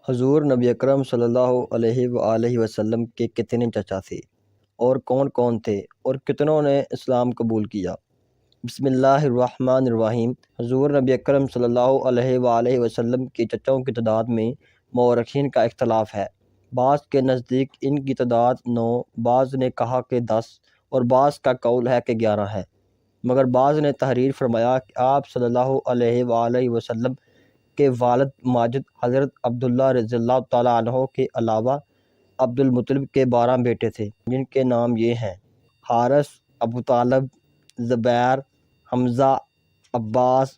حضور نبی اکرم صلی اللہ علیہ وآلہ وسلم کے کتنے چچا تھے اور کون کون تھے اور کتنوں نے اسلام قبول کیا؟ بسم اللہ الرحمن الرحیم۔ حضور نبی اکرم صلی اللہ علیہ وآلہ وسلم کے چچاؤں کی تعداد میں مورخین کا اختلاف ہے۔ بعض کے نزدیک ان کی تعداد 9، بعض نے کہا کہ 10 اور بعض کا قول ہے کہ 11 ہے، مگر بعض نے تحریر فرمایا کہ آپ صلی اللہ علیہ وآلہ وسلم کے والد ماجد حضرت عبداللہ رضی اللہ تعالیٰ عنہ کے علاوہ عبد المطلب کے 12 بیٹے تھے، جن کے نام یہ ہیں: حارث، ابو طالب، زبیر، حمزہ، عباس،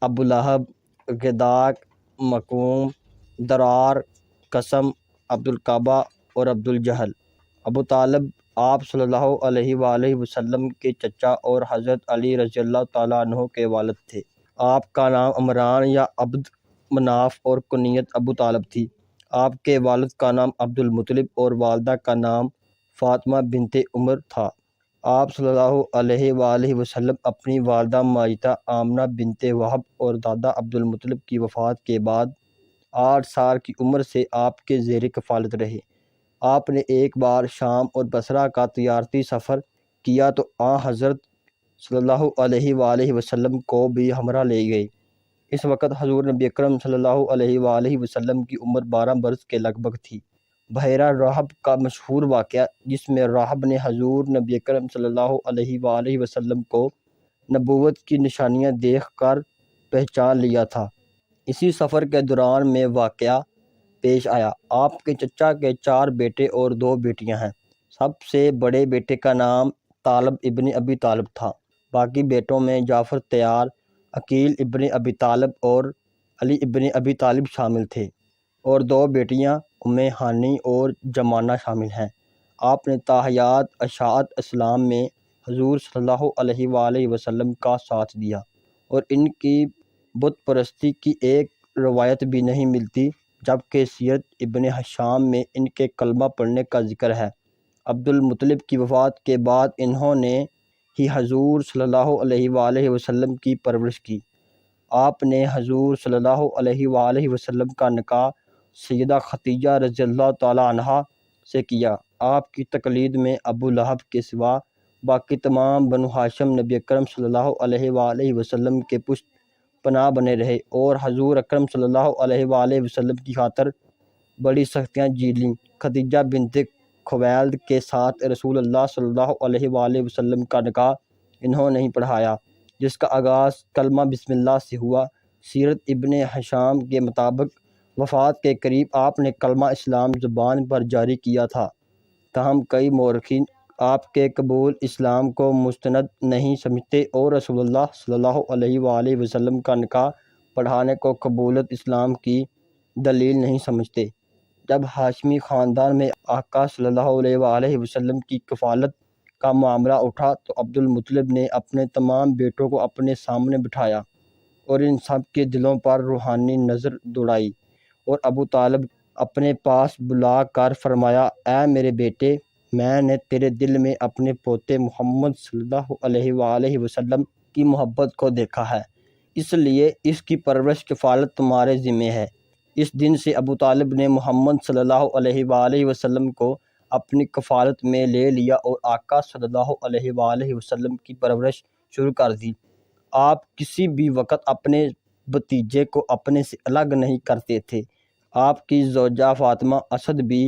ابو لہب، غداک، مکوم، درار، قسم، عبد القعبہ اور عبد الجہل۔ ابو طالب آپ صلی اللہ علیہ وآلہ وسلم کے چچا اور حضرت علی رضی اللہ تعالیٰ عنہ کے والد تھے۔ آپ کا نام عمران یا عبد مناف اور کنیت ابو طالب تھی۔ آپ کے والد کا نام عبد المطلب اور والدہ کا نام فاطمہ بنت عمر تھا۔ آپ صلی اللہ علیہ وآلہ وسلم اپنی والدہ ماجدہ آمنہ بنت وہب اور دادا عبد المطلب کی وفات کے بعد 8 سال کی عمر سے آپ کے زیر کفالت رہے۔ آپ نے ایک بار شام اور بصرہ کا تجارتی سفر کیا تو حضرت صلی اللہ علیہ وآلہ وسلم کو بھی ہمراہ لے گئے۔ اس وقت حضور نبی اکرم صلی اللہ علیہ وآلہ وسلم کی عمر 12 برس کے لگ بھگ تھی۔ بحیرہ راہب کا مشہور واقعہ، جس میں راہب نے حضور نبی اکرم صلی اللہ علیہ وآلہ وسلم کو نبوت کی نشانیاں دیکھ کر پہچان لیا تھا، اسی سفر کے دوران میں واقعہ پیش آیا۔ آپ کے چچا کے 4 بیٹے اور 2 بیٹیاں ہیں۔ سب سے بڑے بیٹے کا نام طالب ابن ابی طالب تھا۔ باقی بیٹوں میں جعفر طیار، عقیل ابن ابی طالب اور علی ابن ابی طالب شامل تھے، اور 2 بیٹیاں ام ہانی اور جمانہ شامل ہیں۔ آپ نے تاحیات اشاعت اسلام میں حضور صلی اللہ علیہ وآلہ وسلم کا ساتھ دیا، اور ان کی بت پرستی کی ایک روایت بھی نہیں ملتی، جبکہ سیرت ابن ہشام میں ان کے کلمہ پڑھنے کا ذکر ہے۔ عبد المطلب کی وفات کے بعد انہوں نے ہی حضور صلی اللہ علیہ وآلہ وسلم کی پرورش کی۔ آپ نے حضور صلی اللہ علیہ وآلہ وسلم کا نکاح سیدہ ختیجہ رضی اللہ تعالیٰ عنہا سے کیا۔ آپ کی تقلید میں ابو لہب کے سوا باقی تمام بنو ہاشم نبی اکرم صلی اللہ علیہ وآلہ وسلم کے پشت پناہ بنے رہے اور حضور اکرم صلی اللہ علیہ وآلہ وسلم کی خاطر بڑی سختیاں جھیلیں۔ ختیجہ بنت خویلد کے ساتھ رسول اللہ صلی اللہ علیہ وآلہ وسلم کا نکاح انہوں نے ہی پڑھایا، جس کا آغاز کلمہ بسم اللہ سے ہوا۔ سیرت ابن ہشام کے مطابق وفات کے قریب آپ نے کلمہ اسلام زبان پر جاری کیا تھا، تاہم کئی مورخین آپ کے قبول اسلام کو مستند نہیں سمجھتے اور رسول اللہ صلی اللہ علیہ وآلہ وسلم کا نکاح پڑھانے کو قبولیت اسلام کی دلیل نہیں سمجھتے۔ جب ہاشمی خاندان میں آقا صلی اللہ علیہ وآلہ وسلم کی کفالت کا معاملہ اٹھا تو عبد المطلب نے اپنے تمام بیٹوں کو اپنے سامنے بٹھایا اور ان سب کے دلوں پر روحانی نظر دوڑائی، اور ابو طالب اپنے پاس بلا کر فرمایا: اے میرے بیٹے، میں نے تیرے دل میں اپنے پوتے محمد صلی اللہ علیہ وآلہ وسلم کی محبت کو دیکھا ہے، اس لیے اس کی پرورش کفالت تمہارے ذمہ ہے۔ اس دن سے ابو طالب نے محمد صلی اللہ علیہ وآلہ وسلم کو اپنی کفالت میں لے لیا اور آقا صلی اللہ علیہ وآلہ وسلم کی پرورش شروع کر دی۔ آپ کسی بھی وقت اپنے بھتیجے کو اپنے سے الگ نہیں کرتے تھے۔ آپ کی زوجہ فاطمہ اسد بھی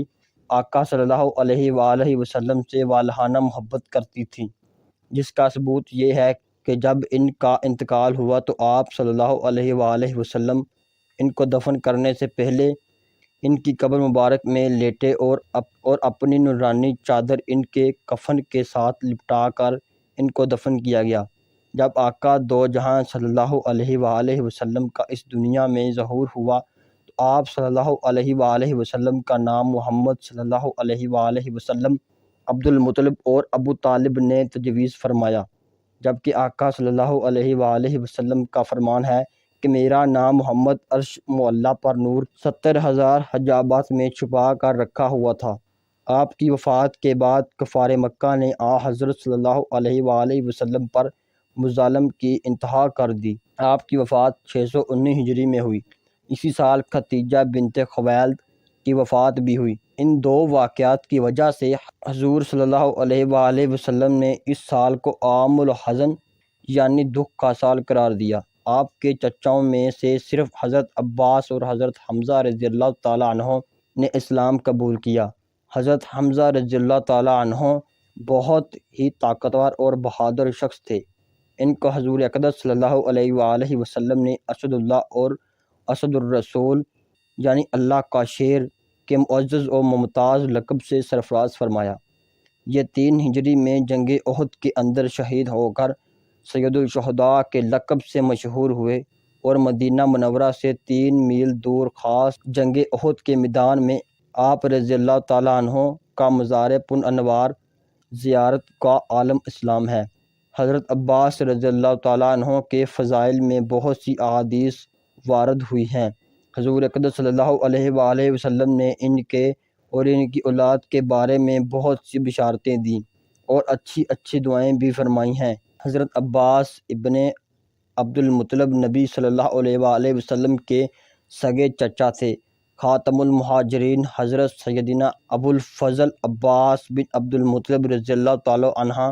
آقا صلی اللہ علیہ وآلہ وسلم سے والہانہ محبت کرتی تھیں، جس کا ثبوت یہ ہے کہ جب ان کا انتقال ہوا تو آپ صلی اللہ علیہ وآلہ وسلم ان کو دفن کرنے سے پہلے ان کی قبر مبارک میں لیٹے اور اپنی نورانی چادر ان کے کفن کے ساتھ لپٹا کر ان کو دفن کیا گیا۔ جب آقا دو جہاں صلی اللہ علیہ وآلہ وسلم کا اس دنیا میں ظہور ہوا تو آپ صلی اللہ علیہ وآلہ وسلم کا نام محمد صلی اللہ علیہ وآلہ وسلم، عبد المطلب اور ابو طالب نے تجویز فرمایا، جبکہ آقا صلی اللہ علیہ وآلہ وسلم کا فرمان ہے کہ میرا نام محمد عرش معلیٰ پر نور 70,000 حجابات میں چھپا کر رکھا ہوا تھا۔ آپ کی وفات کے بعد کفار مکہ نے حضرت صلی اللہ علیہ وآلہ وسلم پر مظالم کی انتہا کر دی۔ آپ کی وفات 619 ہجری میں ہوئی۔ اسی سال ختیجہ بنت خویلد کی وفات بھی ہوئی۔ ان دو واقعات کی وجہ سے حضور صلی اللہ علیہ وآلہ وسلم نے اس سال کو عام الحزن یعنی دکھ کا سال قرار دیا۔ آپ کے چچاؤں میں سے صرف حضرت عباس اور حضرت حمزہ رضی اللہ تعالیٰ عنہ نے اسلام قبول کیا۔ حضرت حمزہ رضی اللہ تعالیٰ عنہ بہت ہی طاقتور اور بہادر شخص تھے۔ ان کو حضور اقدس صلی اللہ علیہ وآلہ وسلم نے اسد اللہ اور اسد الرسول یعنی اللہ کا شیر کے معزز و ممتاز لقب سے سرفراز فرمایا۔ یہ 3 ہجری میں جنگ احد کے اندر شہید ہو کر سید الشہداء کے لقب سے مشہور ہوئے اور مدینہ منورہ سے 3 میل دور خاص جنگ احد کے میدان میں آپ رضی اللہ تعالیٰ عنہ کا مزار پن انوار زیارت کا عالم اسلام ہے۔ حضرت عباس رضی اللہ تعالیٰ عنہ کے فضائل میں بہت سی احادیث وارد ہوئی ہیں۔ حضور اقدس صلی اللہ علیہ وآلہ وسلم نے ان کے اور ان کی اولاد کے بارے میں بہت سی بشارتیں دیں اور اچھی اچھی دعائیں بھی فرمائی ہیں۔ حضرت عباس ابن عبد المطلب نبی صلی اللہ علیہ وآلہ وسلم کے سگے چچا تھے۔ خاتم المہاجرین حضرت سیدنا ابو الفضل عباس بن عبد المطلب رضی اللہ تعالیٰ عنہ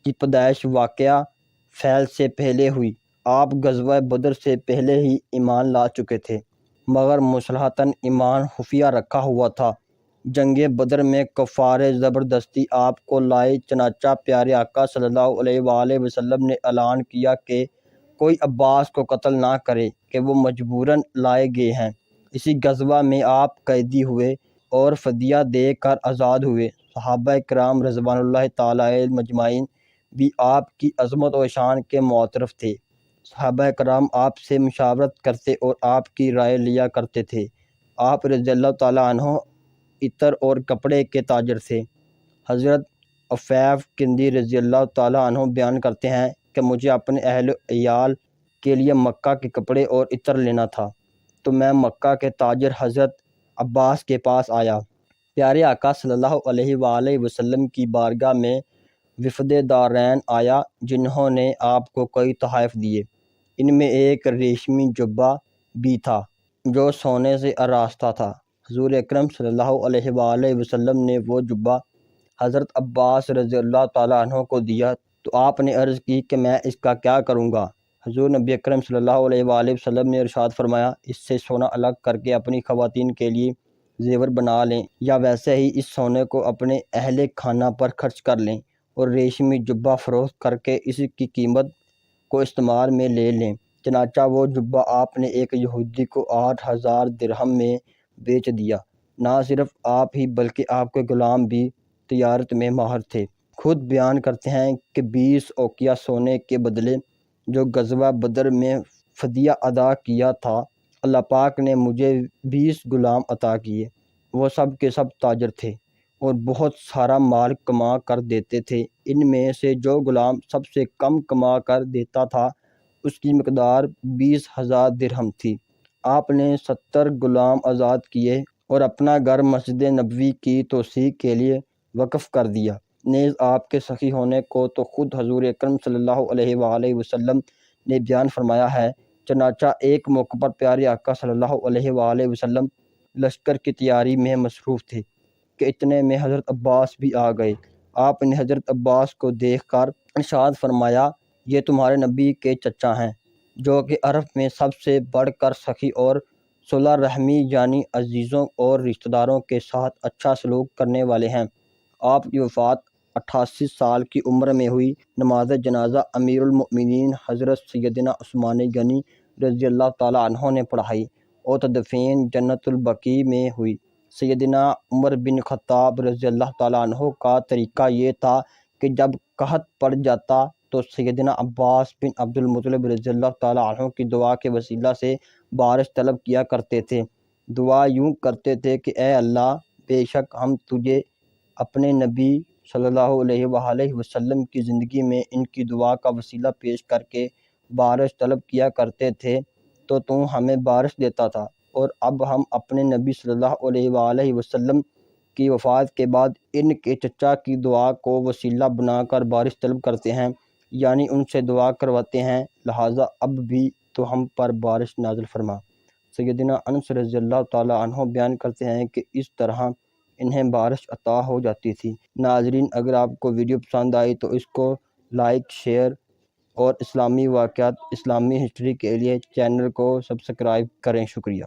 کی پیدائش واقعہ فیل سے پہلے ہوئی۔ آپ غزوہ بدر سے پہلے ہی ایمان لا چکے تھے مگر مصلحتاً ایمان خفیہ رکھا ہوا تھا۔ جنگ بدر میں کفار زبردستی آپ کو لائے، چنانچہ پیارے آقا صلی اللہ علیہ وآلہ وسلم نے اعلان کیا کہ کوئی عباس کو قتل نہ کرے کہ وہ مجبوراً لائے گئے ہیں۔ اسی غزوہ میں آپ قیدی ہوئے اور فدیہ دے کر آزاد ہوئے۔ صحابہ کرام رضوان اللہ تعالیٰ مجمعین بھی آپ کی عظمت و شان کے معترف تھے۔ صحابہ کرام آپ سے مشاورت کرتے اور آپ کی رائے لیا کرتے تھے۔ آپ رضی اللہ تعالیٰ عنہ عطر اور کپڑے کے تاجر تھے۔ حضرت عفیف کندی رضی اللہ تعالیٰ عنہ بیان کرتے ہیں کہ مجھے اپنے اہل و عیال کے لیے مکہ کے کپڑے اور عطر لینا تھا، تو میں مکہ کے تاجر حضرت عباس کے پاس آیا۔ پیارے آقا صلی اللہ علیہ وآلہ وسلم کی بارگاہ میں وفد دارین آیا جنہوں نے آپ کو کئی تحائف دیے۔ ان میں ایک ریشمی جبہ بھی تھا جو سونے سے آراستہ تھا۔ حضور اکرم صلی اللہ علیہ وآلہ وسلم نے وہ جبہ حضرت عباس رضی اللہ تعالیٰ عنہ کو دیا تو آپ نے عرض کی کہ میں اس کا کیا کروں گا؟ حضور نبی اکرم صلی اللہ علیہ وآلہ وسلم نے ارشاد فرمایا، اس سے سونا الگ کر کے اپنی خواتین کے لیے زیور بنا لیں، یا ویسے ہی اس سونے کو اپنے اہل خانہ پر خرچ کر لیں اور ریشمی جبہ فروخت کر کے اس کی قیمت کو استعمال میں لے لیں۔ چنانچہ وہ جبہ آپ نے ایک یہودی کو 8000 درہم میں بیچ دیا۔ نہ صرف آپ ہی بلکہ آپ کے غلام بھی تجارت میں ماہر تھے۔ خود بیان کرتے ہیں کہ 20 اوقیہ سونے کے بدلے جو غزوہ بدر میں فدیہ ادا کیا تھا، اللہ پاک نے مجھے 20 غلام عطا کیے۔ وہ سب کے سب تاجر تھے اور بہت سارا مال کما کر دیتے تھے۔ ان میں سے جو غلام سب سے کم کما کر دیتا تھا اس کی مقدار 20,000 درہم تھی۔ آپ نے 70 غلام آزاد کیے اور اپنا گھر مسجد نبوی کی توسیع کے لیے وقف کر دیا۔ نیز آپ کے سخی ہونے کو تو خود حضور اکرم صلی اللہ علیہ وآلہ وسلم نے بیان فرمایا ہے۔ چنانچہ ایک موقع پر پیارے آقا صلی اللہ علیہ وآلہ وسلم لشکر کی تیاری میں مصروف تھے کہ اتنے میں حضرت عباس بھی آ گئے۔ آپ نے حضرت عباس کو دیکھ کر ارشاد فرمایا، یہ تمہارے نبی کے چچا ہیں، جو کہ عرب میں سب سے بڑھ کر سخی اور صلہ رحمی یعنی عزیزوں اور رشتہ داروں کے ساتھ اچھا سلوک کرنے والے ہیں۔ آپ کی وفات 88 سال کی عمر میں ہوئی۔ نماز جنازہ امیر المؤمنین حضرت سیدنا عثمان غنی رضی اللہ تعالیٰ عنہ نے پڑھائی اور تدفین جنت البقیع میں ہوئی۔ سیدنا عمر بن خطاب رضی اللہ تعالیٰ عنہ کا طریقہ یہ تھا کہ جب قحط پڑ جاتا تو سیدنا عباس بن عبد المطلب رضی اللہ تعالیٰ عنہ کی دعا کے وسیلہ سے بارش طلب کیا کرتے تھے۔ دعا یوں کرتے تھے کہ اے اللہ، بے شک ہم تجھے اپنے نبی صلی اللہ علیہ وآلہ وسلم کی زندگی میں ان کی دعا کا وسیلہ پیش کر کے بارش طلب کیا کرتے تھے تو تو ہمیں بارش دیتا تھا، اور اب ہم اپنے نبی صلی اللہ علیہ وآلہ وسلم کی وفات کے بعد ان کے چچا کی دعا کو وسیلہ بنا کر بارش طلب کرتے ہیں، یعنی ان سے دعا کرواتے ہیں، لہٰذا اب بھی تو ہم پر بارش نازل فرما۔ سیدنا انس رضی اللہ تعالیٰ عنہ بیان کرتے ہیں کہ اس طرح انہیں بارش عطا ہو جاتی تھی۔ ناظرین، اگر آپ کو ویڈیو پسند آئی تو اس کو لائک، شیئر اور اسلامی واقعات، اسلامی ہسٹری کے لیے چینل کو سبسکرائب کریں۔ شکریہ۔